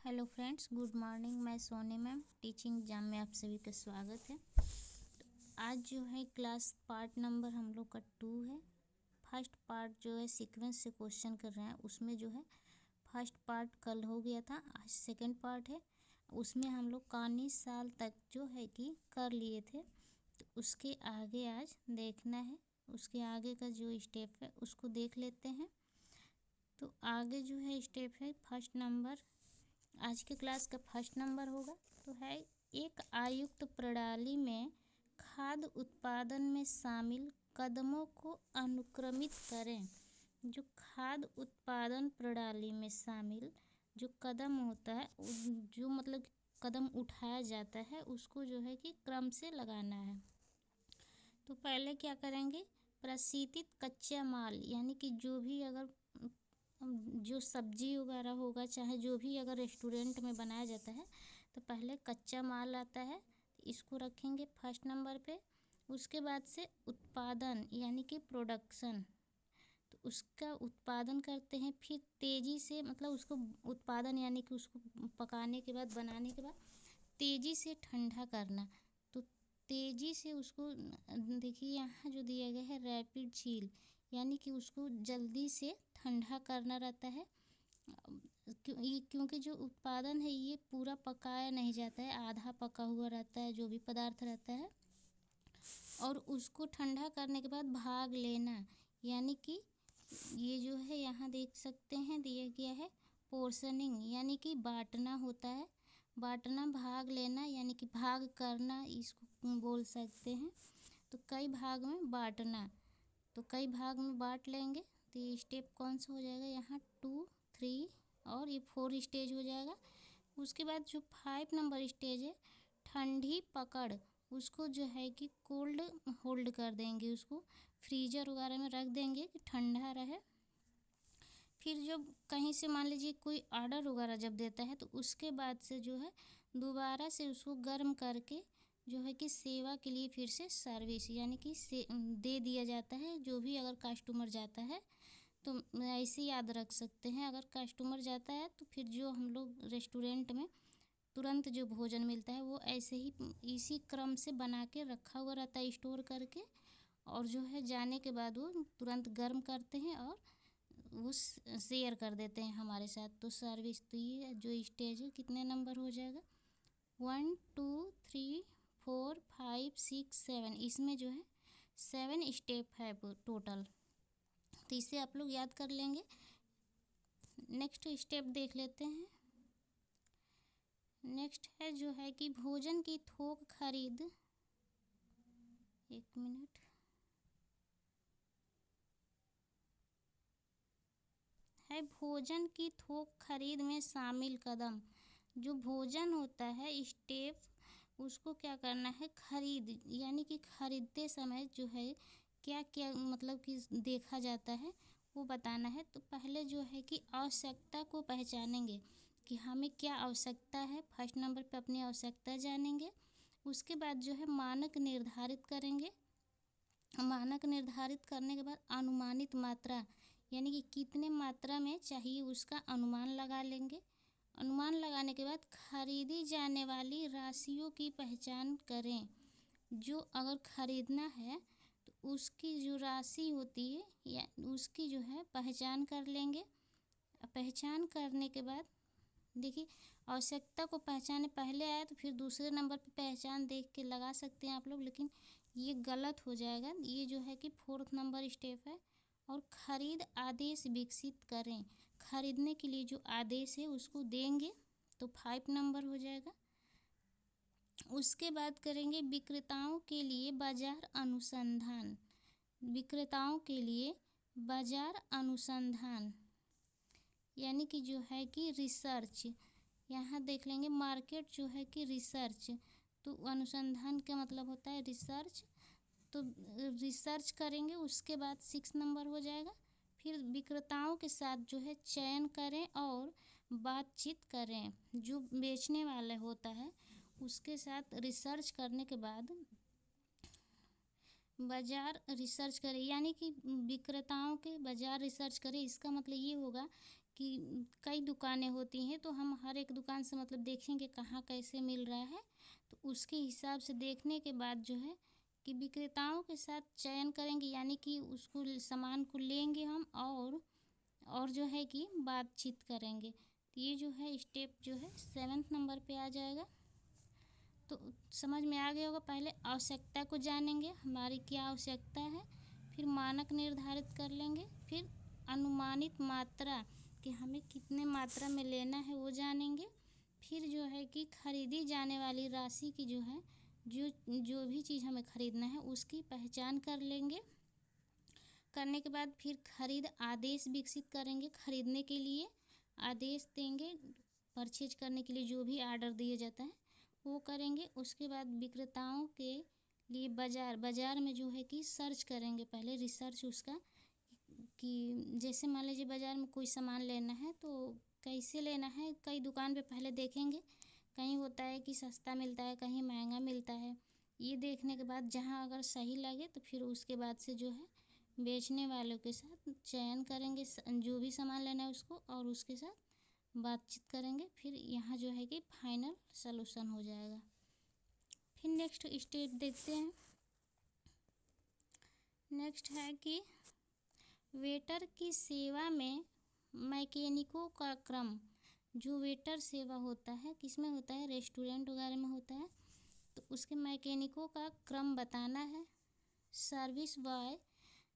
Hello friends, good morning. मैं Soni ma'am, teaching exam में आप सभी का स्वागत है। तो आज जो है क्लास पार्ट नंबर हम लोग का 2 है। फर्स्ट पार्ट जो है सीक्वेंस से क्वेश्चन कर रहे हैं, उसमें जो है फर्स्ट पार्ट कल हो गया था, आज सेकंड पार्ट है। उसमें हम लोग कानी साल तक जो है कि कर लिए थे, तो उसके आगे आज देखना है। उसके आगे का जो स्टेप है उसको देख लेते हैं। तो आगे जो है स्टेप है फर्स्ट नंबर, आज के क्लास का फर्स्ट नंबर होगा। तो है एक आयुक्त प्रणाली में खाद्य उत्पादन में शामिल कदमों को अनुक्रमित करें। जो खाद्य उत्पादन प्रणाली में शामिल जो कदम होता है, जो मतलब कदम उठाया जाता है, उसको जो है कि क्रम से लगाना है। तो पहले क्या करेंगे, प्रशीतित कच्चा माल, यानी कि जो भी अगर जो सब्जी वगैरह होगा, चाहे जो भी अगर रेस्टोरेंट में बनाया जाता है, तो पहले कच्चा माल आता है, इसको रखेंगे फर्स्ट नंबर पे। उसके बाद से उत्पादन यानी कि प्रोडक्शन, तो उसका उत्पादन करते हैं। फिर तेज़ी से मतलब उसको उत्पादन यानी कि उसको पकाने के बाद, बनाने के बाद तेज़ी से ठंडा करना। तो तेज़ी से उसको देखिए यहाँ जो दिया गया है रैपिड चील, यानी कि उसको जल्दी से ठंडा करना रहता है। क्योंकि जो उत्पादन है ये पूरा पकाया नहीं जाता है, आधा पका हुआ रहता है जो भी पदार्थ रहता है। और उसको ठंडा करने के बाद भाग लेना, यानी कि ये जो है यहाँ देख सकते हैं दिया गया है पोर्शनिंग, यानी कि बांटना होता है। बांटना, भाग लेना, यानी कि भाग करना इसको बोल सकते हैं। तो कई भाग में बांटना, तो कई भाग में बांट लेंगे। तो ये स्टेप कौन सा हो जाएगा, यहाँ 2, 3 और ये 4 स्टेज हो जाएगा। उसके बाद जो 5 नंबर स्टेज है ठंडी पकड़, उसको जो है कि कोल्ड होल्ड कर देंगे, उसको फ्रीजर वगैरह में रख देंगे कि ठंडा रहे। फिर जब कहीं से मान लीजिए कोई ऑर्डर वगैरह जब देता है, तो उसके बाद से जो है दोबारा से उसको गर्म करके जो है कि सेवा के लिए फिर से सर्विस यानी कि दे दिया जाता है। जो भी अगर कस्टमर जाता है तो ऐसे याद रख सकते हैं, अगर कस्टमर जाता है तो फिर जो हम लोग रेस्टोरेंट में तुरंत जो भोजन मिलता है वो ऐसे ही इसी क्रम से बना के रखा हुआ रहता है स्टोर करके, और जो है जाने के बाद वो तुरंत गर्म करते हैं और वो शेयर कर देते हैं हमारे साथ। तो सर्विस, तो ये जो स्टेज है कितने नंबर हो जाएगा, 1 2 3 4 5 6 7, इसमें जो है 7 स्टेप है टोटल। तो इसे आप लोग याद कर लेंगे। नेक्स्ट स्टेप देख लेते हैं। नेक्स्ट है जो है कि भोजन की थोक खरीद, एक मिनट, है भोजन की थोक खरीद में शामिल कदम। जो भोजन होता है स्टेप, उसको क्या करना है, खरीद यानी कि खरीदते समय जो है क्या क्या मतलब कि देखा जाता है वो बताना है। तो पहले जो है कि आवश्यकता को पहचानेंगे कि हमें क्या आवश्यकता है, फर्स्ट नंबर पे अपनी आवश्यकता जानेंगे। उसके बाद जो है मानक निर्धारित करेंगे। मानक निर्धारित करने के बाद अनुमानित मात्रा, यानी कि कितने मात्रा में चाहिए उसका अनुमान लगा लेंगे। अनुमान लगाने के बाद खरीदी जाने वाली राशियों की पहचान करें। जो अगर खरीदना है तो उसकी जो राशि होती है या उसकी जो है पहचान कर लेंगे। पहचान करने के बाद देखिए आवश्यकता को पहचाने पहले आया तो फिर दूसरे नंबर पे पहचान देख के लगा सकते हैं आप लोग, लेकिन ये गलत हो जाएगा। ये जो है कि 4th नंबर स्टेप है। और खरीद आदेश विकसित करें, खरीदने के लिए जो आदेश है उसको देंगे, तो 5 नंबर हो जाएगा। उसके बाद करेंगे विक्रेताओं के लिए बाजार अनुसंधान। विक्रेताओं के लिए बाजार अनुसंधान यानी कि जो है कि रिसर्च, यहाँ देख लेंगे मार्केट जो है कि रिसर्च, तो अनुसंधान का मतलब होता है रिसर्च। तो रिसर्च करेंगे, उसके बाद 6 नंबर हो जाएगा। फिर विक्रेताओं के साथ जो है चयन करें और बातचीत करें। जो बेचने वाले होता है उसके साथ रिसर्च करने के बाद बाज़ार रिसर्च करें, यानी कि विक्रेताओं के बाज़ार रिसर्च करें। इसका मतलब ये होगा कि कई दुकानें होती हैं, तो हम हर एक दुकान से मतलब देखेंगे कहाँ कैसे मिल रहा है, तो उसके हिसाब से देखने के बाद जो है कि विक्रेताओं के साथ चयन करेंगे, यानी कि उसको सामान को लेंगे हम और जो है कि बातचीत करेंगे। तो ये जो है स्टेप जो है 7th नंबर पे आ जाएगा। तो समझ में आ गया होगा। पहले आवश्यकता को जानेंगे, हमारी क्या आवश्यकता है, फिर मानक निर्धारित कर लेंगे, फिर अनुमानित मात्रा कि हमें कितने मात्रा में लेना है वो जानेंगे, फिर जो है कि खरीदी जाने वाली राशि की जो है जो जो भी चीज़ हमें खरीदना है उसकी पहचान कर लेंगे। करने के बाद फिर खरीद आदेश विकसित करेंगे, खरीदने के लिए आदेश देंगे, परचेज करने के लिए जो भी आर्डर दिया जाता है वो करेंगे। उसके बाद विक्रेताओं के लिए बाज़ार में जो है कि सर्च करेंगे, पहले रिसर्च उसका कि जैसे मान लीजिए बाज़ार में कोई सामान लेना है तो कैसे लेना है, कई दुकान पे पहले देखेंगे, कहीं होता है कि सस्ता मिलता है, कहीं महंगा मिलता है। ये देखने के बाद जहाँ अगर सही लगे तो फिर उसके बाद से जो है बेचने वालों के साथ चयन करेंगे जो भी सामान लेना है उसको, और उसके साथ बातचीत करेंगे, फिर यहाँ जो है कि फाइनल सलूशन हो जाएगा। फिर नेक्स्ट स्टेप देखते हैं। नेक्स्ट है कि वेटर की सेवा में मैकेनिकों का क्रम। जो वेटर सेवा होता है किस में होता है, रेस्टोरेंट वगैरह में होता है, तो उसके मैकेनिकों का क्रम बताना है। सर्विस बॉय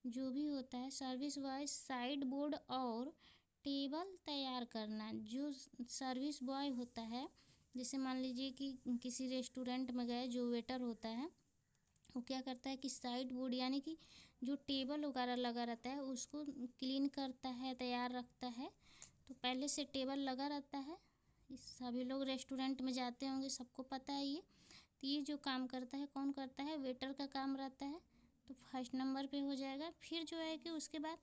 जो भी होता है, सर्विस बॉय साइड बोर्ड और टेबल तैयार करना। जो सर्विस बॉय होता है, जैसे मान लीजिए कि किसी रेस्टोरेंट में गए, जो वेटर होता है वो क्या करता है कि साइड बोर्ड यानी कि जो टेबल वगैरह लगा रहता है उसको क्लीन करता है, तैयार रखता है। तो पहले से टेबल लगा रहता है, सभी लोग रेस्टोरेंट में जाते होंगे, सबको पता है ये। तो ये जो काम करता है कौन करता है, वेटर का काम रहता है, तो फर्स्ट नंबर पे हो जाएगा। फिर जो है कि उसके बाद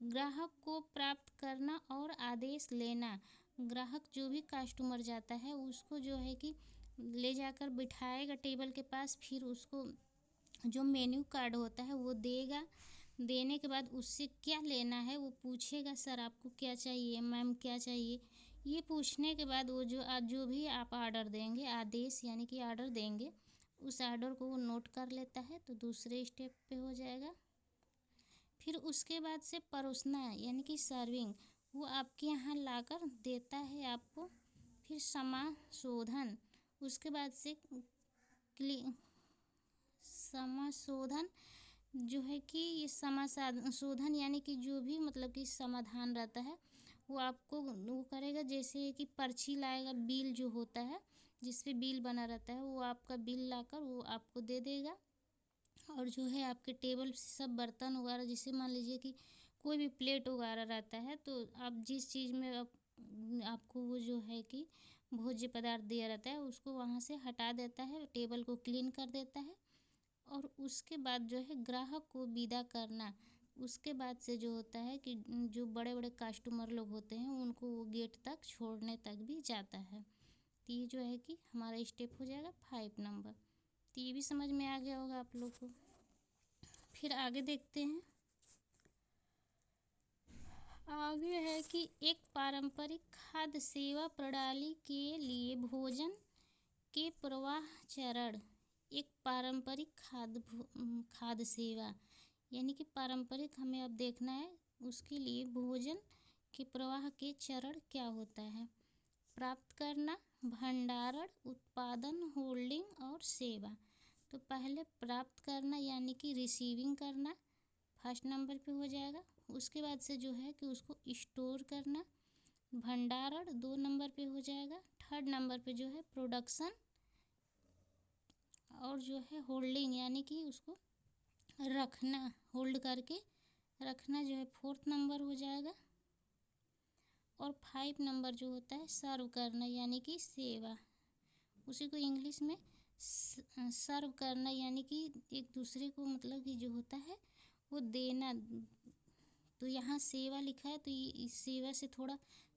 ग्राहक को प्राप्त करना और आदेश लेना। ग्राहक जो भी कस्टमर जाता है उसको जो है कि ले जाकर बिठाएगा टेबल के पास, फिर उसको जो मेन्यू कार्ड होता है वो देगा। देने के बाद उससे क्या लेना है वो पूछेगा, सर आपको क्या चाहिए, मैम क्या चाहिए। ये पूछने के बाद वो जो भी आप ऑर्डर देंगे, आदेश यानी कि ऑर्डर देंगे, उस ऑर्डर को वो नोट कर लेता है, तो दूसरे स्टेप पे हो जाएगा। फिर उसके बाद से परोसना यानी कि सर्विंग, वो आपके यहाँ लाकर देता है आपको। फिर समाशोधन, उसके बाद से समाशोधन जो है कि ये समाशोधन यानी कि जो भी मतलब कि समाधान रहता है वो आपको वो करेगा। जैसे कि पर्ची लाएगा, बिल जो होता है जिस पे बिल बना रहता है वो आपका बिल लाकर वो आपको दे देगा। और जो है आपके टेबल से सब बर्तन वगैरह, जैसे मान लीजिए कि कोई भी प्लेट वगैरह रहता है, तो आप जिस चीज़ में आपको वो जो है कि भोज्य पदार्थ दिया रहता है उसको वहाँ से हटा देता है, टेबल को क्लीन कर देता है। और उसके बाद जो है ग्राहक को विदा करना। उसके बाद से जो होता है कि जो बड़े बड़े कस्टमर लोग होते हैं उनको वो गेट तक छोड़ने तक भी जाता है। तो ये जो है कि हमारा स्टेप हो जाएगा 5 नंबर। तो ये भी समझ में आ गया होगा आप लोग को। फिर आगे देखते हैं। आगे है कि एक पारंपरिक खाद्य सेवा प्रणाली के लिए भोजन के प्रवाह चरण। एक पारंपरिक खाद्य सेवा यानी कि पारंपरिक हमें अब देखना है, उसके लिए भोजन के प्रवाह के चरण क्या होता है। प्राप्त करना, भंडारण, उत्पादन, होल्डिंग और सेवा। तो पहले प्राप्त करना यानी कि रिसीविंग करना फर्स्ट नंबर पे हो जाएगा। उसके बाद से जो है कि उसको स्टोर करना, भंडारण 2 नंबर पे हो जाएगा। थर्ड नंबर पे जो है प्रोडक्शन, और जो है होल्डिंग यानी कि उसको रखना, होल्ड करके रखना जो है 4th नंबर हो जाएगा। और 5 नंबर जो होता है सर्व करना यानी कि सेवा, उसी को इंग्लिश में सर्व करना यानी कि एक दूसरे को मतलब कि जो होता है वो देना। तो यहाँ सेवा लिखा है तो इस सेवा से थोड़ा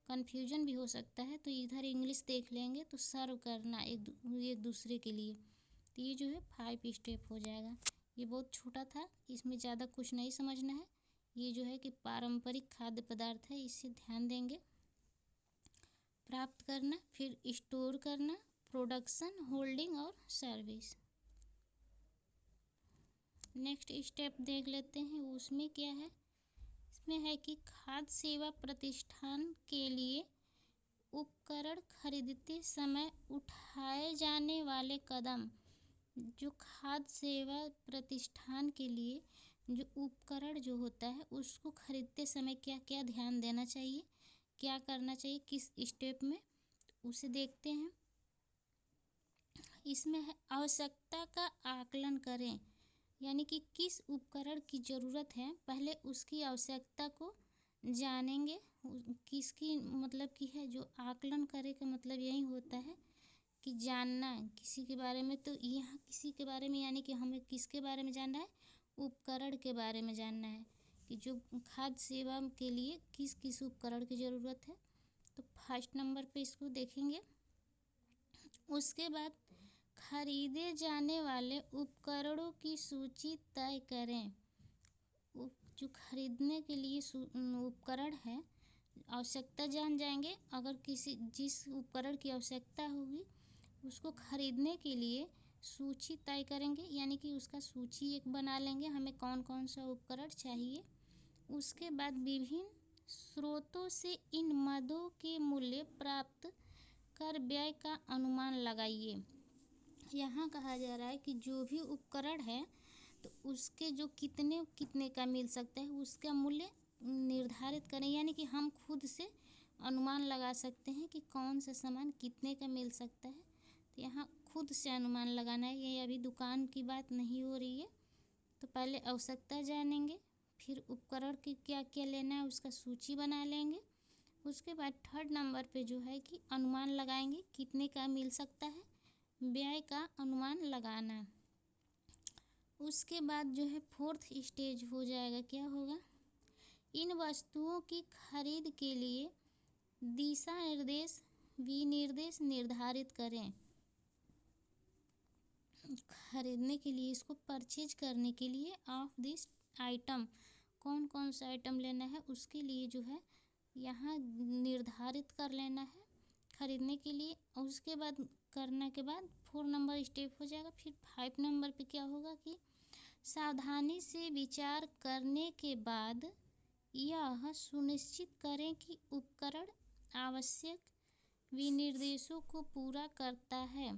कन्फ्यूजन भी हो सकता है, तो इधर इंग्लिश देख लेंगे तो सर्व करना एक दूसरे के लिए। तो ये जो है 5 स्टेप हो जाएगा। ये बहुत छोटा था, इसमें ज़्यादा कुछ नहीं समझना है। ये जो है कि पारंपरिक खाद्य पदार्थ है, इससे ध्यान देंगे। प्राप्त करना, फिर स्टोर करना, प्रोडक्शन, होल्डिंग और सर्विस। नेक्स्ट स्टेप देख लेते हैं, उसमें क्या है। इसमें है कि खाद्य सेवा प्रतिष्ठान के लिए उपकरण खरीदते समय उठाए जाने वाले कदम। जो खाद्य सेवा प्रतिष्ठान के लिए जो उपकरण जो होता है उसको खरीदते समय क्या क्या ध्यान देना चाहिए, क्या करना चाहिए, किस स्टेप में, उसे देखते हैं। इसमें है आवश्यकता का आकलन करें, यानी कि किस उपकरण की ज़रूरत है पहले उसकी आवश्यकता को जानेंगे। किसकी मतलब की है, जो आकलन करे का मतलब यही होता है कि जानना किसी के बारे में। तो यहाँ किसी के बारे में यानी कि हमें किसके बारे में जानना है, उपकरण के बारे में जानना है कि जो खाद्य सेवा के लिए किस किस उपकरण की ज़रूरत है। तो फर्स्ट नंबर पे इसको देखेंगे। उसके बाद खरीदे जाने वाले उपकरणों की सूची तय करें। जो खरीदने के लिए उपकरण है आवश्यकता जान जाएंगे। अगर किसी जिस उपकरण की आवश्यकता होगी उसको खरीदने के लिए सूची तय करेंगे, यानी कि उसका सूची एक बना लेंगे हमें कौन कौन सा उपकरण चाहिए। उसके बाद विभिन्न स्रोतों से इन मदों के मूल्य प्राप्त कर व्यय का अनुमान लगाइए। यहाँ कहा जा रहा है कि जो भी उपकरण है तो उसके जो कितने कितने का मिल सकता है उसका मूल्य निर्धारित करें, यानी कि हम खुद से अनुमान लगा सकते हैं कि कौन सा सामान कितने का मिल सकता है। तो यहाँ खुद से अनुमान लगाना है, ये अभी दुकान की बात नहीं हो रही है। तो पहले आवश्यकता जानेंगे, फिर उपकरण की क्या क्या लेना है उसका सूची बना लेंगे। उसके बाद थर्ड नंबर पे जो है कि अनुमान लगाएंगे कितने का मिल सकता है, व्यय का अनुमान लगाना। उसके बाद जो है फोर्थ स्टेज हो जाएगा, क्या होगा, इन वस्तुओं की खरीद के लिए दिशा निर्देश विनिर्देश निर्धारित करें। खरीदने के लिए इसको परचेज करने के लिए ऑफ दिस आइटम कौन कौन सा आइटम लेना है उसके लिए जो है यहाँ निर्धारित कर लेना है खरीदने के लिए। और उसके बाद करने के बाद 4 नंबर स्टेप हो जाएगा। फिर 5 नंबर पे क्या होगा कि सावधानी से विचार करने के बाद यह सुनिश्चित करें कि उपकरण आवश्यक विनिर्देशों को पूरा करता है।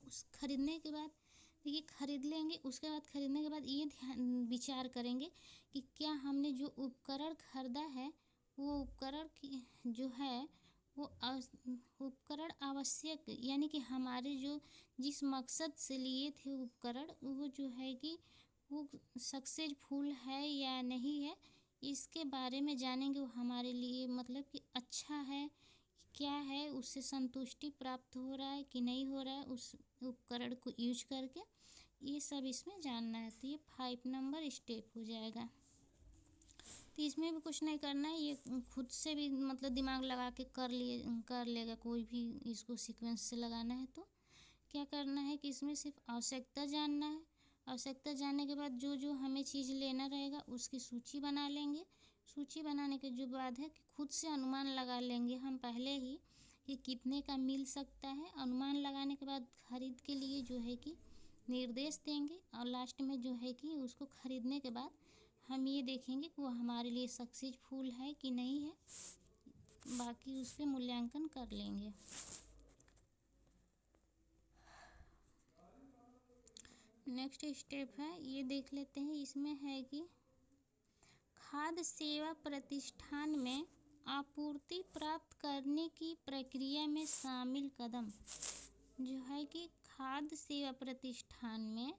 उस खरीदने के बाद देखिए खरीद लेंगे, उसके बाद खरीदने के बाद ये ध्यान विचार करेंगे कि क्या हमने जो उपकरण खरीदा है वो उपकरण की जो है वो उपकरण आवश्यक, यानी कि हमारे जो जिस मकसद से लिए थे उपकरण वो जो है कि वो सक्सेसफुल है या नहीं है, इसके बारे में जानेंगे। वो हमारे लिए मतलब कि अच्छा है क्या है, उससे संतुष्टि प्राप्त हो रहा है कि नहीं हो रहा है उस उपकरण को यूज करके, ये सब इसमें जानना है। तो ये 5 नंबर स्टेप हो जाएगा। तो इसमें भी कुछ नहीं करना है, ये खुद से भी मतलब दिमाग लगा के कर लेगा कोई भी इसको सीक्वेंस से लगाना है। तो क्या करना है कि इसमें सिर्फ आवश्यकता जानना है। आवश्यकता जानने के बाद जो जो हमें चीज़ लेना रहेगा उसकी सूची बना लेंगे। सूची बनाने के जो बाद है कि खुद से अनुमान लगा लेंगे हम पहले ही कि कितने का मिल सकता है। अनुमान लगाने के बाद खरीद के लिए जो है कि निर्देश देंगे और लास्ट में जो है कि उसको खरीदने के बाद हम ये देखेंगे कि वो हमारे लिए सक्सेसफुल है कि नहीं है, बाकी उस पर मूल्यांकन कर लेंगे। नेक्स्ट स्टेप है ये देख लेते हैं। इसमें है कि खाद्य सेवा प्रतिष्ठान में आपूर्ति प्राप्त करने की प्रक्रिया में शामिल कदम। जो है कि खाद्य सेवा प्रतिष्ठान में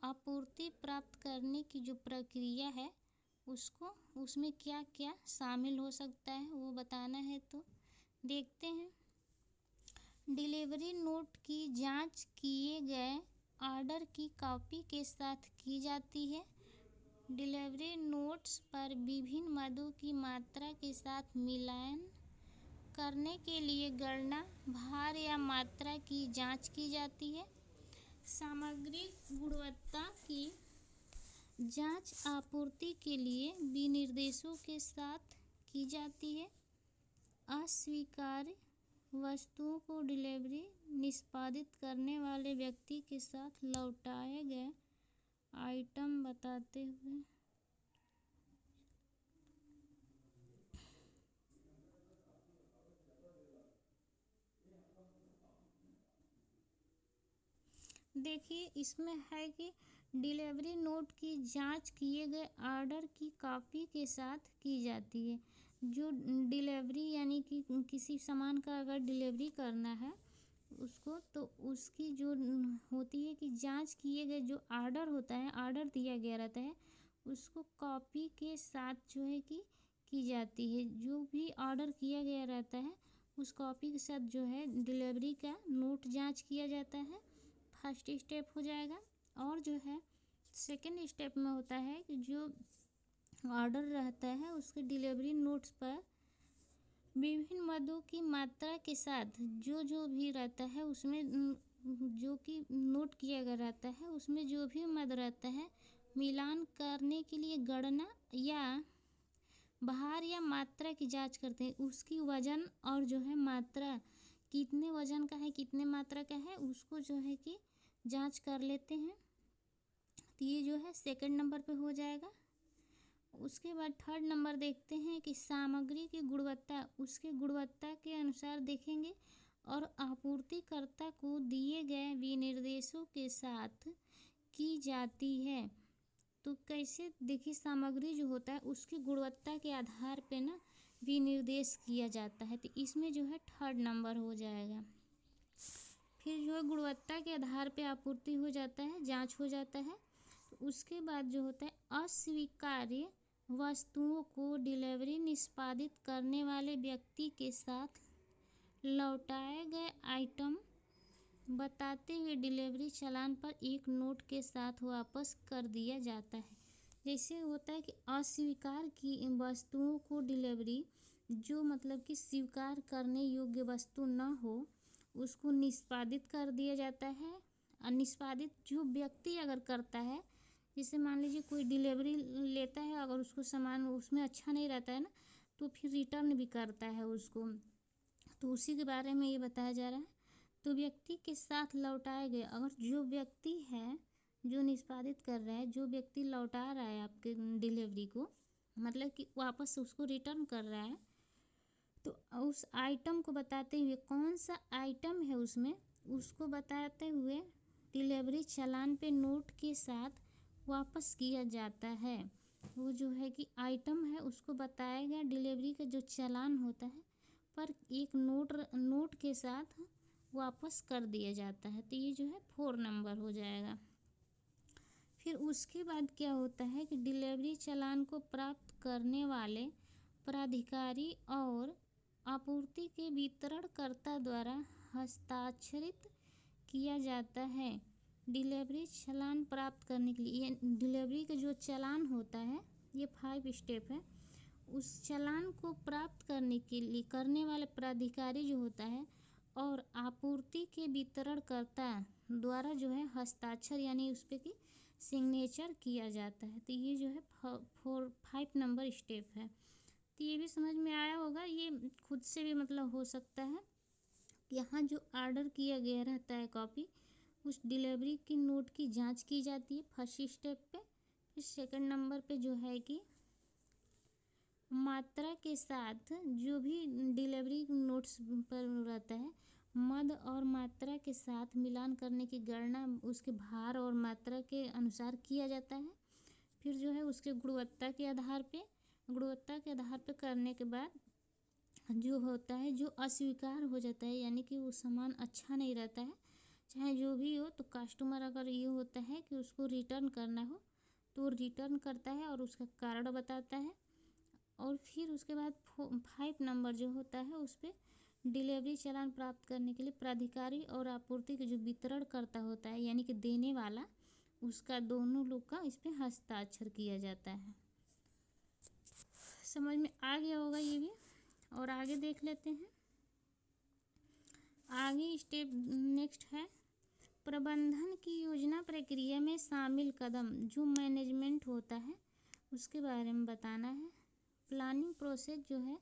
आपूर्ति प्राप्त करने की जो प्रक्रिया है उसको उसमें क्या क्या शामिल हो सकता है वो बताना है। तो देखते हैं। डिलीवरी नोट की जांच किए गए ऑर्डर की कॉपी के साथ की जाती है। डिलीवरी नोट्स पर विभिन्न मदों की मात्रा के साथ मिलान करने के लिए गणना भार या मात्रा की जांच की जाती है। सामग्री गुणवत्ता की जांच आपूर्ति के लिए विनिर्देशों के साथ की जाती है। अस्वीकार्य वस्तुओं को डिलीवरी निष्पादित करने वाले व्यक्ति के साथ लौटाए गए आइटम बताते हुए देखिए इसमें है कि डिलीवरी नोट की जांच किए गए ऑर्डर की कॉपी के साथ की जाती है। जो डिलीवरी यानी कि किसी सामान का अगर डिलीवरी करना है उसको, तो उसकी जो होती है कि जांच किए गए जो ऑर्डर होता है, ऑर्डर दिया गया रहता है, उसको कॉपी के साथ जो है कि की जाती है। जो भी ऑर्डर किया गया रहता है उस कॉपी के साथ जो है डिलीवरी का नोट जांच किया जाता है। फर्स्ट स्टेप हो जाएगा। और जो है सेकंड स्टेप में होता है कि जो ऑर्डर रहता है उसके डिलीवरी नोट्स पर विभिन्न मदों की मात्रा के साथ जो जो भी रहता है उसमें जो कि नोट किया गया रहता है उसमें जो भी मद रहता है मिलान करने के लिए गणना या भार या मात्रा की जांच करते हैं। उसकी वजन और जो है मात्रा कितने वजन का है कितने मात्रा का है उसको जो है कि जांच कर लेते हैं। तो ये जो है सेकंड नंबर पे हो जाएगा। उसके बाद थर्ड नंबर देखते हैं कि सामग्री की गुणवत्ता उसके गुणवत्ता के अनुसार देखेंगे और आपूर्तिकर्ता को दिए गए विनिर्देशों के साथ की जाती है। तो कैसे देखिए सामग्री जो होता है उसकी गुणवत्ता के आधार पे ना विनिर्देश किया जाता है। तो इसमें जो है थर्ड नंबर हो जाएगा। फिर जो है गुणवत्ता के आधार पे आपूर्ति हो जाता है, जांच हो जाता है। तो उसके बाद जो होता है अस्वीकार्य वस्तुओं को डिलीवरी निष्पादित करने वाले व्यक्ति के साथ लौटाए गए आइटम बताते हुए डिलीवरी चालान पर एक नोट के साथ वापस कर दिया जाता है। जैसे होता है कि अस्वीकार की वस्तुओं को डिलीवरी जो मतलब कि स्वीकार करने योग्य वस्तु न हो उसको निष्पादित कर दिया जाता है। और निष्पादित जो व्यक्ति अगर करता है, जैसे मान लीजिए कोई डिलीवरी लेता है, अगर उसको सामान उसमें अच्छा नहीं रहता है ना तो फिर रिटर्न भी करता है उसको, तो उसी के बारे में ये बताया जा रहा है। तो व्यक्ति के साथ लौटाए गए, अगर जो व्यक्ति है जो निष्पादित कर रहा है, जो व्यक्ति लौटा रहा है आपके डिलीवरी को, मतलब कि वापस उसको रिटर्न कर रहा है, तो उस आइटम को बताते हुए कौन सा आइटम है उसमें उसको बताते हुए डिलीवरी चालान पे नोट के साथ वापस किया जाता है। वो जो है कि आइटम है उसको बताएगा, डिलीवरी का जो चालान होता है पर एक नोट के साथ वापस कर दिया जाता है। तो ये जो है 4 नंबर हो जाएगा। फिर उसके बाद क्या होता है कि डिलीवरी चालान को प्राप्त करने वाले प्राधिकारी और आपूर्ति के वितरणकर्ता द्वारा हस्ताक्षरित किया जाता है। डिलीवरी चालान प्राप्त करने के लिए ये डिलीवरी का जो चालान होता है ये 5 स्टेप है। उस चालान को प्राप्त करने के लिए करने वाले प्राधिकारी जो होता है और आपूर्ति के वितरणकर्ता द्वारा जो है हस्ताक्षर यानी उस पर की सिग्नेचर किया जाता है। तो ये जो है 5 नंबर स्टेप है। तो ये भी समझ में आया होगा। ये खुद से भी मतलब हो सकता है। यहाँ जो ऑर्डर किया गया रहता है कॉपी, उस डिलीवरी की नोट की जांच की जाती है फर्स्ट स्टेप पे। फिर सेकंड नंबर पे जो है कि मात्रा के साथ जो भी डिलीवरी नोट्स पर रहता है मद और मात्रा के साथ मिलान करने की गणना उसके भार और मात्रा के अनुसार किया जाता है। फिर जो है उसके गुणवत्ता के आधार पे करने के बाद जो होता है जो अस्वीकार हो जाता है यानी कि वो सामान अच्छा नहीं रहता है, चाहे जो भी हो, तो कस्टमर अगर ये होता है कि उसको रिटर्न करना हो तो रिटर्न करता है और उसका कारण बताता है। और फिर उसके बाद 5 नंबर जो होता है उस पर डिलीवरी चालान प्राप्त करने के लिए प्राधिकारी और आपूर्ति के जो वितरण करता होता है यानी कि देने वाला, उसका दोनों लोग का इस पर हस्ताक्षर किया जाता है। समझ में आ गया होगा ये भी। और आगे देख लेते हैं। आगे स्टेप नेक्स्ट है प्रबंधन की योजना प्रक्रिया में शामिल कदम, जो मैनेजमेंट होता है उसके बारे में बताना है। प्लानिंग प्रोसेस जो है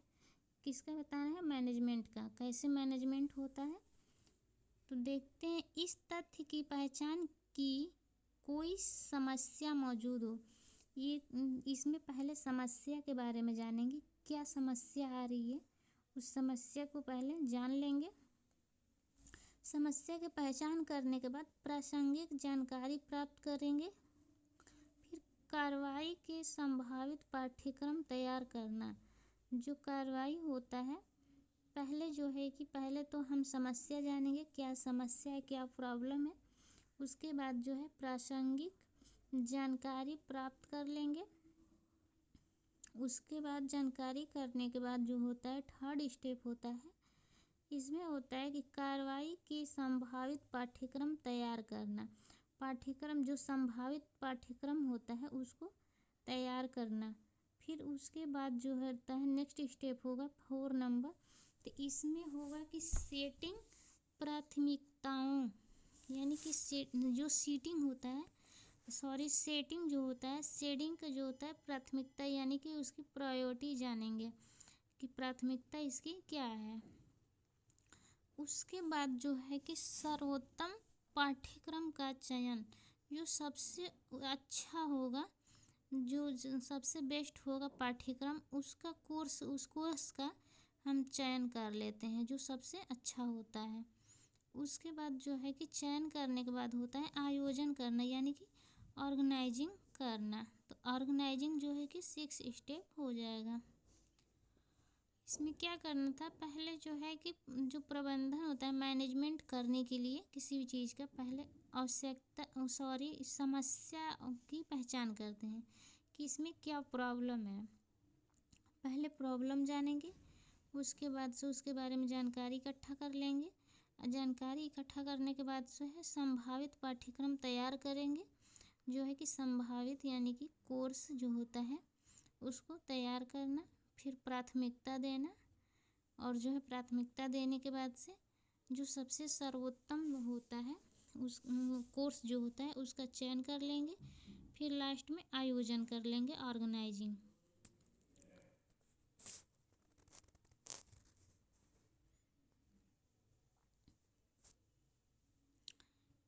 किसका बताना है? मैनेजमेंट का। कैसे मैनेजमेंट होता है तो देखते हैं। इस तथ्य की पहचान की कोई समस्या मौजूद हो। ये इसमें पहले समस्या के बारे में जानेंगे, क्या समस्या आ रही है उस समस्या को पहले जान लेंगे। समस्या की पहचान करने के बाद प्रासंगिक जानकारी प्राप्त करेंगे। फिर कार्रवाई के संभावित पाठ्यक्रम तैयार करना। जो कार्रवाई होता है पहले जो है कि पहले तो हम समस्या जानेंगे, क्या समस्या है, क्या प्रॉब्लम है। उसके बाद जो है प्रासंगिक जानकारी प्राप्त कर लेंगे। उसके बाद जानकारी करने के बाद जो होता है थर्ड स्टेप होता है, इसमें होता है कि कार्रवाई के संभावित पाठ्यक्रम तैयार करना। पाठ्यक्रम जो संभावित पाठ्यक्रम होता है उसको तैयार करना। फिर उसके बाद जो होता है नेक्स्ट स्टेप होगा 4 नंबर। तो इसमें होगा कि सेटिंग प्राथमिकताओं, यानी कि जो सीटिंग होता है सेटिंग जो होता है, शेडिंग का जो होता है प्राथमिकता, यानी कि उसकी प्रायोरिटी जानेंगे कि प्राथमिकता इसकी क्या है। उसके बाद जो है कि सर्वोत्तम पाठ्यक्रम का चयन, जो सबसे अच्छा होगा, जो सबसे बेस्ट होगा पाठ्यक्रम, उसका कोर्स, उस कोर्स का हम चयन कर लेते हैं जो सबसे अच्छा होता है। उसके बाद जो है कि चयन करने के बाद होता है आयोजन करना, यानी कि ऑर्गेनाइजिंग करना। तो ऑर्गेनाइजिंग जो है कि 6 स्टेप हो जाएगा। इसमें क्या करना था, पहले जो है कि जो प्रबंधन होता है मैनेजमेंट करने के लिए किसी भी चीज़ का पहले समस्या की पहचान करते हैं कि इसमें क्या प्रॉब्लम है। पहले प्रॉब्लम जानेंगे, उसके बाद से उसके बारे में जानकारी इकट्ठा कर लेंगे। जानकारी इकट्ठा करने के बाद जो है संभावित पाठ्यक्रम तैयार करेंगे। जो है कि संभावित यानी कि कोर्स जो होता है उसको तैयार करना। फिर प्राथमिकता देना, और जो है प्राथमिकता देने के बाद से जो सबसे सर्वोत्तम होता है उस कोर्स जो होता है उसका चयन कर लेंगे। फिर लास्ट में आयोजन कर लेंगे, ऑर्गेनाइजिंग।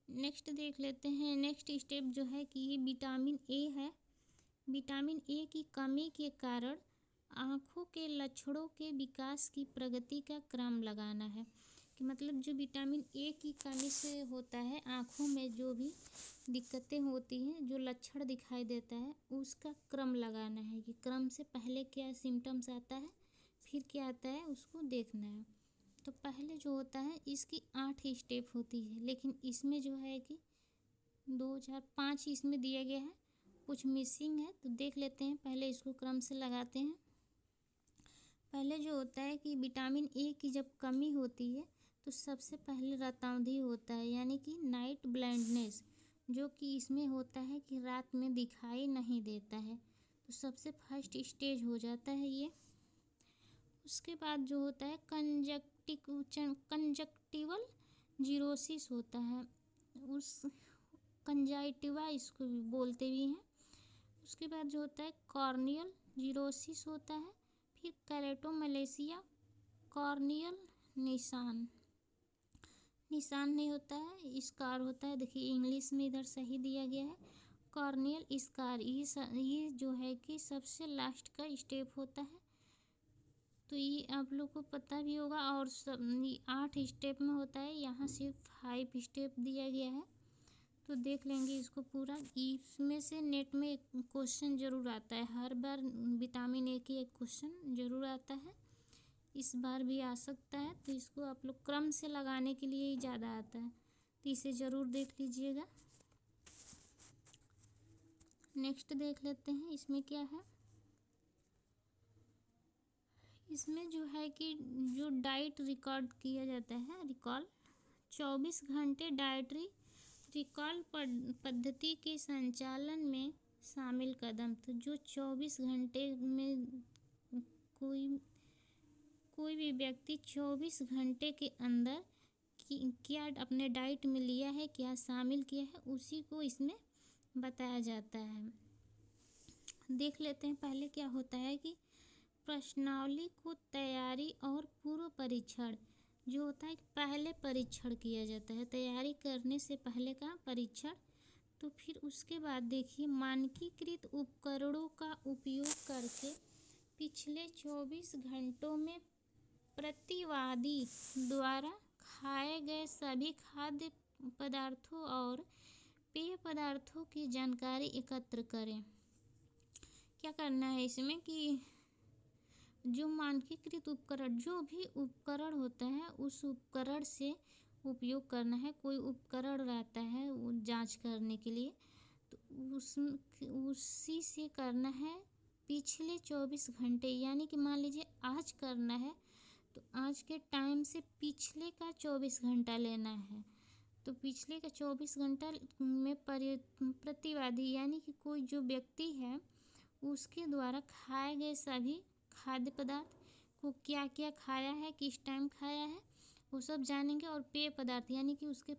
नेक्स्ट देख लेते हैं। नेक्स्ट स्टेप जो है कि ये विटामिन ए है। विटामिन ए की कमी के कारण आँखों के लक्षणों के विकास की प्रगति का क्रम लगाना है। कि मतलब जो विटामिन ए की कमी से होता है आँखों में जो भी दिक्कतें होती हैं, जो लक्षण दिखाई देता है, उसका क्रम लगाना है कि क्रम से पहले क्या सिम्टम्स आता है फिर क्या आता है उसको देखना है। तो पहले जो होता है इसकी 8 स्टेप होती है, लेकिन इसमें जो है कि 2 4 5 इसमें दिया गया है, कुछ मिसिंग है। तो देख लेते हैं, पहले इसको क्रम से लगाते हैं। पहले जो होता है कि विटामिन ए की जब कमी होती है तो सबसे पहले रातांधी होता है, यानी कि नाइट ब्लाइंडनेस, जो कि इसमें होता है कि रात में दिखाई नहीं देता है। तो सबसे फर्स्ट स्टेज हो जाता है ये। उसके बाद जो होता है कंजक्टिवल जीरोसिस होता है, उस कंजाइटिवा इसको भी बोलते भी हैं। उसके बाद जो होता है कॉर्नियल जीरोसिस होता है। फिर कैरेटोमलेशिया, कॉर्नियल निशान नहीं होता है, स्कार होता है। देखिए इंग्लिश में इधर सही दिया गया है, कॉर्नियल स्कार। ये जो है कि सबसे लास्ट का स्टेप होता है। तो ये आप लोग को पता भी होगा, और सब 8 स्टेप में होता है, यहाँ सिर्फ 5 स्टेप दिया गया है। तो देख लेंगे इसको पूरा। इसमें से नेट में एक क्वेश्चन ज़रूर आता है, हर बार विटामिन ए की एक क्वेश्चन ज़रूर आता है, इस बार भी आ सकता है। तो इसको आप लोग क्रम से लगाने के लिए ही ज़्यादा आता है, तो इसे ज़रूर देख लीजिएगा। नेक्स्ट देख लेते हैं इसमें क्या है। इसमें जो है कि जो डाइट रिकॉर्ड किया जाता है, रिकॉल 24 घंटे डाइटरी रिकॉल पद्धति के संचालन में शामिल कदम। तो जो 24 घंटे में कोई भी व्यक्ति 24 घंटे के अंदर क्या अपने डाइट में लिया है, क्या शामिल किया है, उसी को इसमें बताया जाता है। देख लेते हैं पहले क्या होता है कि प्रश्नावली को तैयारी और पूर्व परीक्षण जो होता है कि पहले परीक्षण किया जाता है, तैयारी करने से पहले का परीक्षण। तो फिर उसके बाद देखिए, मानकीकृत उपकरणों का उपयोग करके पिछले 24 घंटों में प्रतिवादी द्वारा खाए गए सभी खाद्य पदार्थों और पेय पदार्थों की जानकारी एकत्र करें। क्या करना है इसमें कि जो मानकीकृत उपकरण, जो भी उपकरण होता है उस उपकरण से उपयोग करना है। कोई उपकरण रहता है वो जांच करने के लिए, तो उसी से करना है पिछले 24 घंटे, यानी कि मान लीजिए आज करना है तो आज के टाइम से पिछले का 24 घंटा लेना है। तो पिछले का 24 घंटा में प्रतिवादी यानी कि कोई जो व्यक्ति है उसके द्वारा खाए गए सभी खाद्य पदार्थ को क्या क्या खाया है, किस टाइम खाया है, वो सब जानेंगे। और पेय पदार्थ यानी कि उसके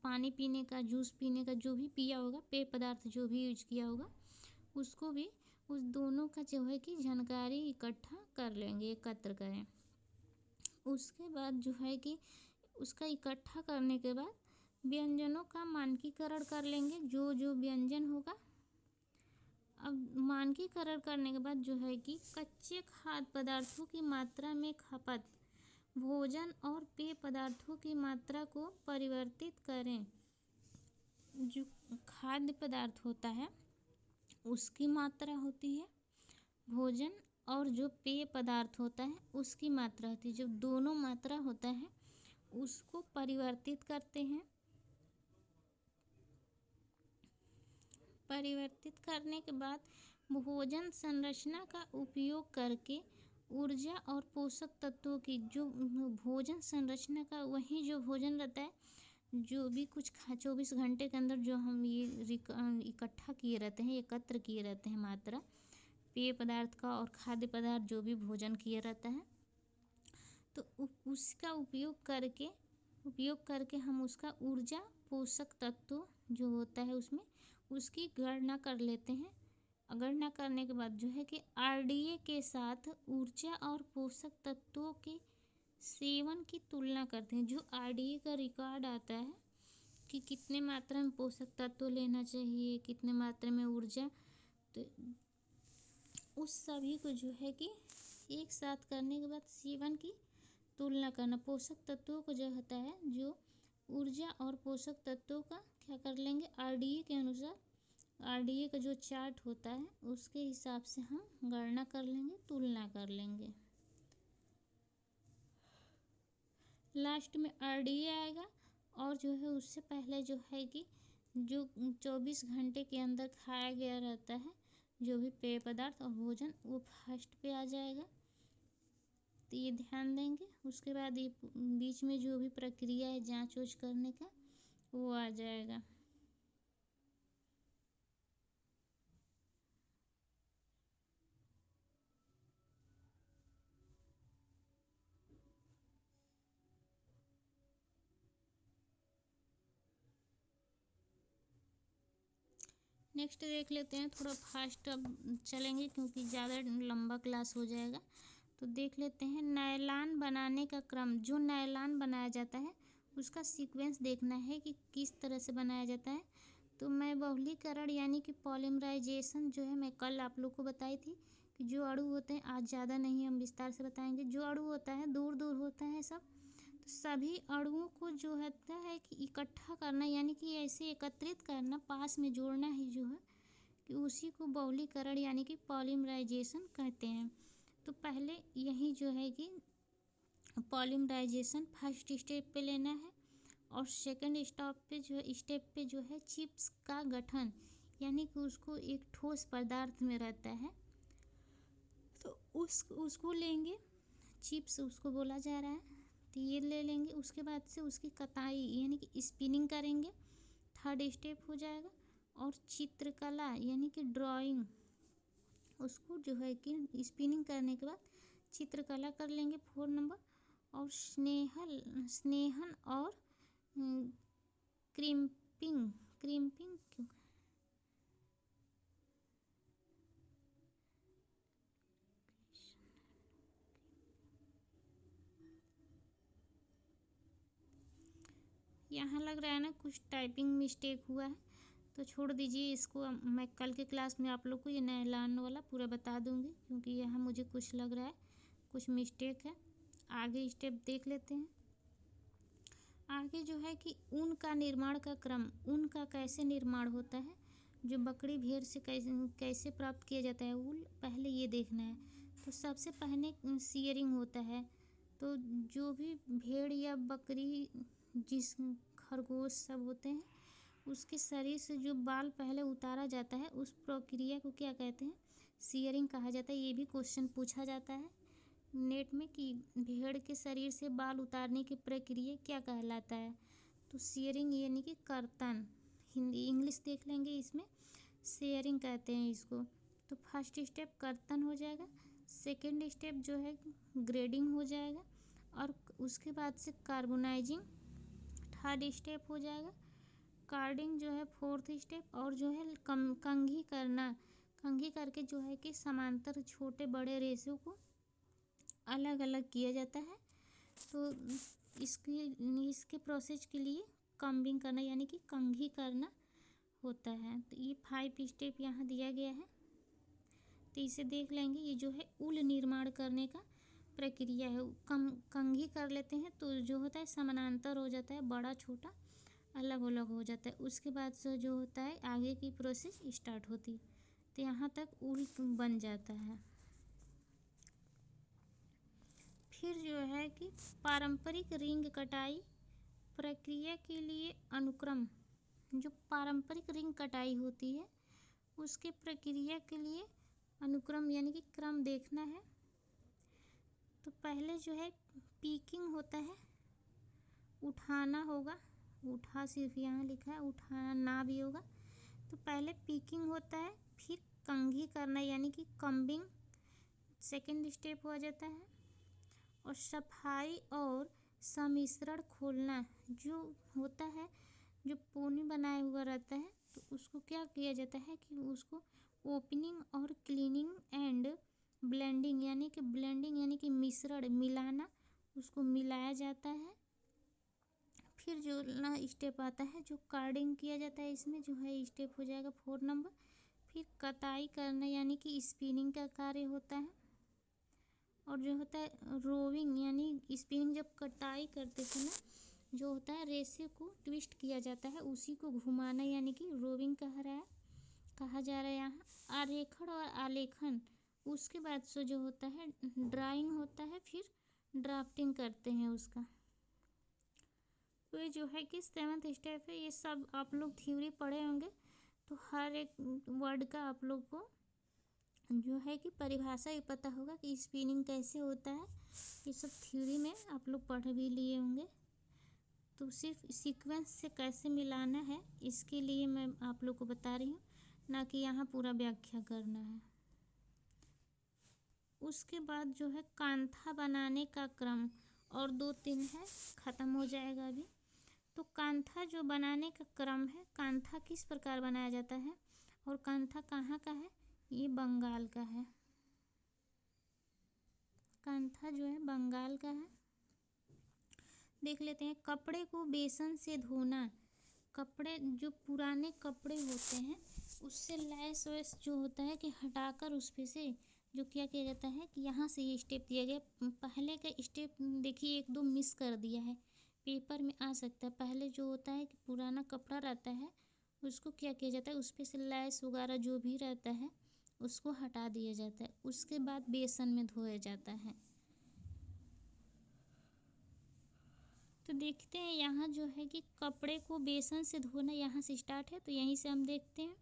पानी पीने का, जूस पीने का, जो भी पिया होगा, पेय पदार्थ जो भी यूज किया होगा उसको भी, उस दोनों का जो है कि जानकारी इकट्ठा कर लेंगे, एकत्र करें। उसके बाद जो है कि उसका इकट्ठा करने के बाद व्यंजनों का मानकीकरण कर लेंगे, जो जो व्यंजन होगा। अब मानकीकरण करने के बाद जो है कि कच्चे खाद्य पदार्थों की मात्रा में खपत, भोजन और पेय पदार्थों की मात्रा को परिवर्तित करें। जो खाद्य पदार्थ होता है उसकी मात्रा होती है, भोजन और जो पेय पदार्थ होता है उसकी मात्रा होती है। जब दोनों मात्रा होता है उसको परिवर्तित करते हैं। परिवर्तित करने के बाद भोजन संरचना का उपयोग करके ऊर्जा और पोषक तत्वों की, जो भोजन संरचना का वही जो भोजन रहता है, जो भी कुछ 24 घंटे के अंदर जो हम ये इकट्ठा किए रहते हैं, एकत्र किए रहते हैं मात्रा पेय पदार्थ का और खाद्य पदार्थ जो भी भोजन किया रहता है, तो उसका उपयोग करके हम उसका ऊर्जा पोषक तत्व जो होता है उसमें उसकी गणना कर लेते हैं। गणना करने के बाद जो है कि आरडीए के साथ ऊर्जा और पोषक तत्वों के सेवन की तुलना करते हैं। जो आरडीए का रिकॉर्ड आता है कि कितने मात्रा में पोषक तत्व लेना चाहिए, कितने मात्रा में ऊर्जा, तो उस सभी को जो है कि एक साथ करने के बाद सेवन की तुलना करना। पोषक तत्वों को जो होता है, जो ऊर्जा और पोषक तत्वों का क्या कर लेंगे, आरडीए के अनुसार, आरडीए का जो चार्ट होता है उसके हिसाब से हम गणना कर लेंगे, तुलना कर लेंगे। लास्ट में आरडीए आएगा और जो है उससे पहले जो है कि जो 24 घंटे के अंदर खाया गया रहता है जो भी पेय पदार्थ और भोजन, वो फर्स्ट पे आ जाएगा। तो ये ध्यान देंगे। उसके बाद ये बीच में जो भी प्रक्रिया है जांच वाँच करने का वो आ जाएगा। नेक्स्ट देख लेते हैं, थोड़ा फास्ट अब चलेंगे क्योंकि ज़्यादा लंबा क्लास हो जाएगा। तो देख लेते हैं नायलॉन बनाने का क्रम। जो नायलॉन बनाया जाता है उसका सीक्वेंस देखना है कि किस तरह से बनाया जाता है। तो मैं बहुलीकरण यानी कि पॉलीमराइजेशन जो है मैं कल आप लोग को बताई थी कि जो अणु होते हैं, आज ज़्यादा नहीं हम विस्तार से बताएंगे। जो अणु होता है दूर दूर होता है सब, तो सभी अणुओं को जो होता है कि इकट्ठा करना यानी कि ऐसे एकत्रित करना, पास में जोड़ना ही जो है कि उसी को बहुलीकरण यानी कि पॉलीमराइजेशन कहते हैं। तो पहले यही जो है कि पॉलीमराइजेशन फर्स्ट स्टेप पे लेना है और सेकंड स्टेप पे जो है चिप्स का गठन यानी कि उसको एक ठोस पदार्थ में रहता है तो उसको लेंगे, चिप्स उसको बोला जा रहा है। तो ये ले लेंगे, उसके बाद से उसकी कताई यानी कि स्पिनिंग करेंगे, थर्ड स्टेप हो जाएगा। और चित्रकला यानी कि ड्राइंग, उसको जो है कि स्पिनिंग करने के बाद चित्रकला कर लेंगे 4 नंबर। और स्नेहन और क्रिम्पिंग क्यों यहाँ लग रहा है ना कुछ टाइपिंग मिस्टेक हुआ है, तो छोड़ दीजिए इसको। मैं कल के क्लास में आप लोग को ये नायलॉन वाला पूरा बता दूँगी, क्योंकि यहाँ मुझे कुछ लग रहा है कुछ मिस्टेक है। आगे स्टेप देख लेते हैं। आगे जो है कि ऊन का निर्माण का क्रम, ऊन का कैसे निर्माण होता है, जो बकरी भेड़ से कैसे प्राप्त किया जाता है ऊन, पहले ये देखना है। तो सबसे पहले सियरिंग होता है। तो जो भी भेड़ या बकरी, जिस खरगोश सब होते हैं, उसके शरीर से जो बाल पहले उतारा जाता है, उस प्रक्रिया को क्या कहते हैं, सियरिंग कहा जाता है। ये भी क्वेश्चन पूछा जाता है नेट में कि भेड़ के शरीर से बाल उतारने की प्रक्रिया क्या कहलाता है। तो सियरिंग यानी कि कर्तन, हिंदी इंग्लिश देख लेंगे, इसमें शेयरिंग कहते हैं इसको। तो फर्स्ट स्टेप कर्तन हो जाएगा, सेकंड स्टेप जो है ग्रेडिंग हो जाएगा, और उसके बाद से कार्बोनाइजिंग थर्ड स्टेप हो जाएगा, कार्डिंग जो है फोर्थ स्टेप, और जो है कंघी करना, कंघी करके जो है कि समांतर छोटे बड़े रेशों को अलग अलग किया जाता है। तो इसके प्रोसेस के लिए कम्बिंग करना यानी कि कंघी करना होता है। तो ये 5 स्टेप यहाँ दिया गया है, तो इसे देख लेंगे। ये जो है उल निर्माण करने का प्रक्रिया है। कंघी कर लेते हैं तो जो होता है समानांतर हो जाता है, बड़ा छोटा अलग अलग हो जाता है। उसके बाद से जो होता है आगे की प्रोसेस स्टार्ट होती है। तो यहाँ तक उल बन जाता है। फिर जो है कि पारंपरिक रिंग कटाई प्रक्रिया के लिए अनुक्रम, जो पारंपरिक रिंग कटाई होती है उसके प्रक्रिया के लिए अनुक्रम यानी कि क्रम देखना है। तो पहले जो है पीकिंग होता है, उठाना होगा, उठा सिर्फ यहाँ लिखा है, उठाना ना भी होगा। तो पहले पीकिंग होता है, फिर कंघी करना यानी कि कम्बिंग सेकंड स्टेप हो जाता है, और सफाई और सम्मिश्रण खोलना जो होता है, जो पोनी बनाया हुआ रहता है, तो उसको क्या किया जाता है कि उसको ओपनिंग और क्लीनिंग एंड ब्लेंडिंग यानी कि मिश्रण मिलाना, उसको मिलाया जाता है। फिर जो ना स्टेप आता है जो कार्डिंग किया जाता है, इसमें जो है स्टेप हो जाएगा 4 नंबर। फिर कताई करना यानी कि स्पिनिंग का कार्य होता है, और जो होता है रोविंग यानी स्पिनिंग, जब कटाई करते समय जो होता है रेशे को ट्विस्ट किया जाता है, उसी को घुमाना यानी कि रोविंग कहा जा रहा है यहाँ। आरेखण और आलेखन, उसके बाद से जो होता है ड्राइंग होता है, फिर ड्राफ्टिंग करते हैं उसका। तो ये जो है कि 7th स्टेप है। ये सब आप लोग थ्योरी पढ़े होंगे, तो हर एक वर्ड का आप लोग को जो है कि परिभाषा ही पता होगा कि स्पिनिंग कैसे होता है। ये सब थ्योरी में आप लोग पढ़ भी लिए होंगे। तो सिर्फ सीक्वेंस से कैसे मिलाना है इसके लिए मैं आप लोग को बता रही हूँ, ना कि यहाँ पूरा व्याख्या करना है। उसके बाद जो है कांथा बनाने का क्रम, और 2-3 है, ख़त्म हो जाएगा अभी। तो कांथा जो बनाने का क्रम है, कांथा किस प्रकार बनाया जाता है, और कांथा कहाँ का है, ये बंगाल का है। कांथा जो है बंगाल का है। देख लेते हैं। कपड़े को बेसन से धोना, कपड़े जो पुराने कपड़े होते हैं उससे लैस वैस जो होता है कि हटाकर उस पे से जो क्या किया जाता है कि यहाँ से ये स्टेप दिया गया। पहले का स्टेप देखिए 1-2 मिस कर दिया है, पेपर में आ सकता है। पहले जो होता है कि पुराना कपड़ा रहता है उसको क्या किया जाता है, उस पे से लैस वगैरह जो भी रहता है उसको हटा दिया जाता है, उसके बाद बेसन में धोया जाता है। तो देखते हैं यहाँ जो है कि कपड़े को बेसन से धोना यहाँ से स्टार्ट है, तो यहीं से हम देखते हैं।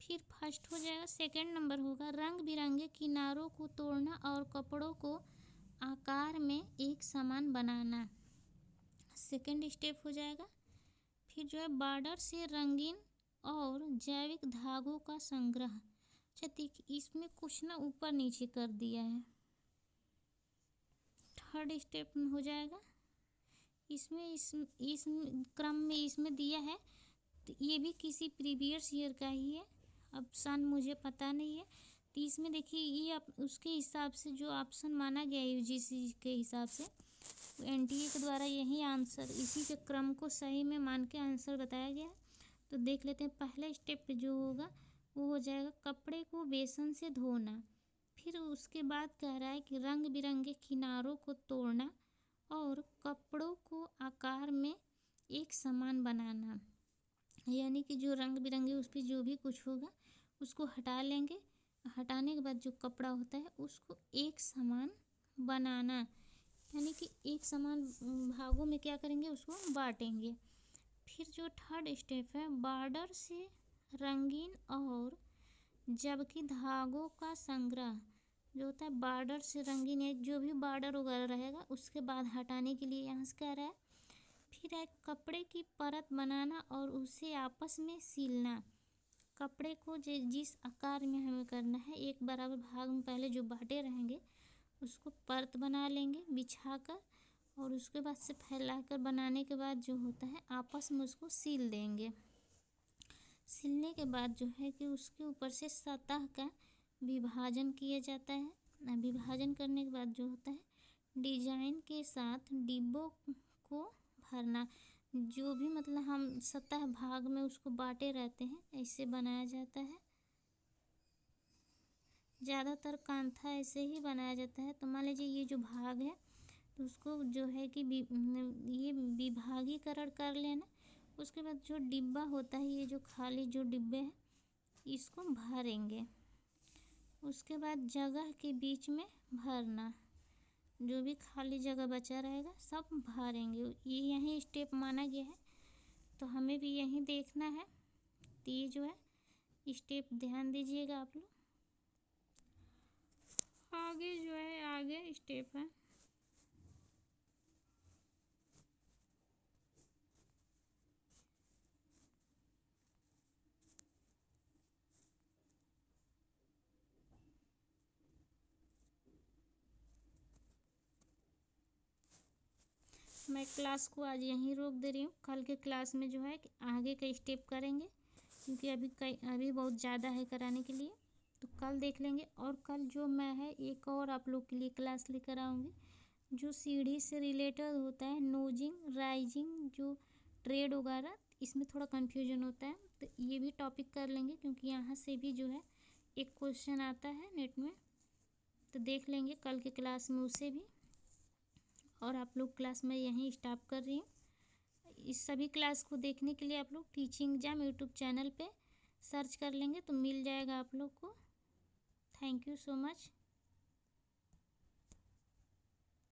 फिर फर्स्ट हो जाएगा, सेकंड नंबर होगा रंग बिरंगे किनारों को तोड़ना और कपड़ों को आकार में एक समान बनाना, सेकंड स्टेप हो जाएगा। फिर जो है बॉर्डर से रंगीन और जैविक धागों का संग्रह। अच्छा देखिए इसमें कुछ ना ऊपर नीचे कर दिया है, थर्ड स्टेप हो जाएगा। इसमें इस क्रम में इसमें दिया है, तो ये भी किसी प्रीवियस ईयर का ही है, अब सन मुझे पता नहीं है। तो इसमें देखिए ये उसके हिसाब से जो ऑप्शन माना गया है यूजीसी के हिसाब से, एनटीए के द्वारा यही आंसर, इसी के क्रम को सही में मान के आंसर बताया गया है। तो देख लेते हैं। पहला स्टेप जो होगा वो हो जाएगा कपड़े को बेसन से धोना। फिर उसके बाद कह रहा है कि रंग बिरंगे किनारों को तोड़ना और कपड़ों को आकार में एक समान बनाना। यानी कि जो रंग बिरंगे उस पर जो भी कुछ होगा उसको हटा लेंगे। हटाने के बाद जो कपड़ा होता है उसको एक समान बनाना, यानी कि एक समान भागों में क्या करेंगे, उसको बांटेंगे। फिर जो थर्ड स्टेप है, बॉर्डर से रंगीन और जबकि धागों का संग्रह जो होता है, बॉर्डर से रंगीन है जो भी बॉर्डर वगैरह रहेगा उसके बाद हटाने के लिए यहाँ से कह रहा है। फिर है कपड़े की परत बनाना और उसे आपस में सिलना। कपड़े को जिस आकार में हमें करना है, एक बराबर भाग में पहले जो बांटे रहेंगे उसको परत बना लेंगे बिछाकर, और उसके बाद से फैलाकर बनाने के बाद जो होता है आपस में उसको सिल देंगे। सिलने के बाद जो है कि उसके ऊपर से सतह का विभाजन किया जाता है। विभाजन करने के बाद जो होता है डिजाइन के साथ डिब्बों को भरना। जो भी मतलब हम सतह भाग में उसको बांटे रहते हैं ऐसे बनाया जाता है। ज़्यादातर कांथा ऐसे ही बनाया जाता है। तो मान लीजिए ये जो भाग है तो उसको जो है कि ये विभागीकरण कर लेना। उसके बाद जो डिब्बा होता है, ये जो खाली जो डिब्बे हैं इसको भरेंगे। उसके बाद जगह के बीच में भरना, जो भी खाली जगह बचा रहेगा सब भरेंगे। ये यही स्टेप माना गया है, तो हमें भी यही देखना है। तो ये जो है स्टेप ध्यान दीजिएगा आप लोग। आगे जो है आगे स्टेप है मैं क्लास को आज यहीं रोक दे रही हूँ। कल के क्लास में जो है कि आगे का स्टेप करेंगे, क्योंकि अभी बहुत ज़्यादा है कराने के लिए, तो कल देख लेंगे। और कल जो मैं है एक और आप लोग के लिए क्लास लेकर आऊँगी जो सीढ़ी से रिलेटेड होता है, नोजिंग राइजिंग जो ट्रेड वगैरह, इसमें थोड़ा कन्फ्यूजन होता है तो ये भी टॉपिक कर लेंगे, क्योंकि यहाँ से भी जो है एक क्वेश्चन आता है नेट में, तो देख लेंगे कल के क्लास में उसे भी। और आप लोग क्लास में यहीं स्टॉप कर रही हूँ। इस सभी क्लास को देखने के लिए आप लोग टीचिंग एग्जाम यूट्यूब चैनल पे सर्च कर लेंगे तो मिल जाएगा आप लोग को। Thank you so much.